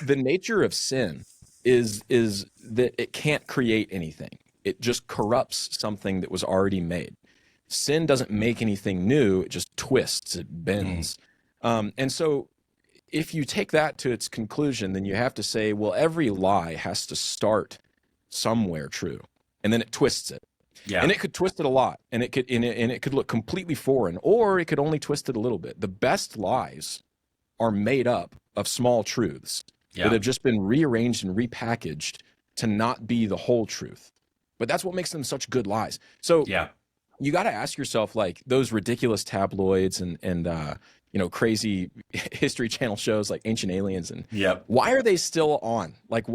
the nature of sin is that it can't create anything. It just corrupts something that was already made. Sin doesn't make anything new, it just twists, it Mm. bends. And so if you take that to its conclusion, then you have to say, well, every lie has to start somewhere true, and then it twists it. And Yeah. it could twist it a lot, and it could look completely foreign, or it could only twist it a little bit. The best lies are made up of small truths that Yeah. have just been rearranged and repackaged to not be the whole truth. But that's what makes them such good lies. So Yeah. you got to ask yourself, like those ridiculous tabloids and crazy History Channel shows like Ancient Aliens, and Yep. why are they still on? Like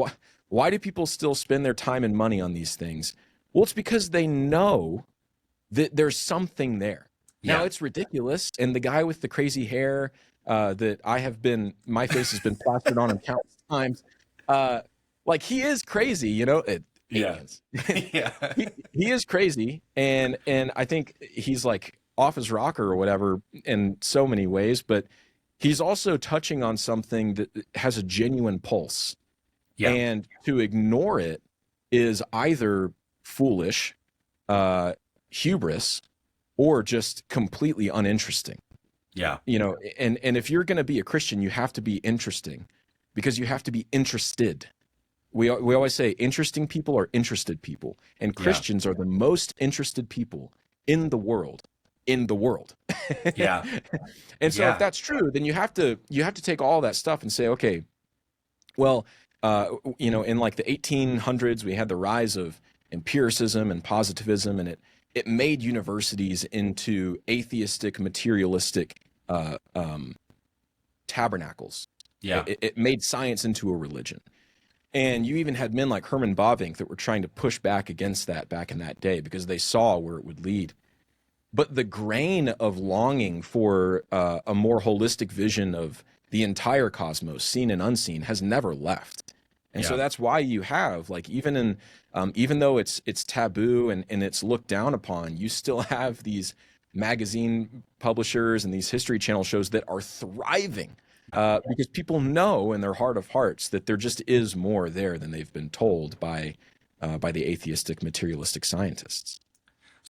why do people still spend their time and money on these things? Well, it's because they know that there's something there. Now Yeah. it's ridiculous, and the guy with the crazy hair that my face has been plastered on him countless times. Uh, like he is crazy, Yeah. aliens. Yeah. He is crazy, and I think he's like off his rocker or whatever in so many ways, but he's also touching on something that has a genuine pulse, Yeah. and to ignore it is either foolish, uh, hubris, or just completely uninteresting. Yeah. And if you're going to be a Christian, you have to be interesting, because you have to be interested. We always say interesting people are interested people, and Yeah. Christians are the most interested people in the world. In the world. Yeah. And so if Yeah. that's true, then you have to take all that stuff and say, okay, well, in like the 1800s, we had the rise of empiricism and positivism, and it made universities into atheistic, materialistic tabernacles. Yeah. It made science into a religion. And you even had men like Herman Bavinck that were trying to push back against that back in that day, because they saw where it would lead. But the grain of longing for a more holistic vision of the entire cosmos, seen and unseen, has never left. And so Yeah. that's why you have, like, even though it's taboo and it's looked down upon, you still have these magazine publishers and these History Channel shows that are thriving, because people know in their heart of hearts that there just is more there than they've been told by the atheistic, materialistic scientists.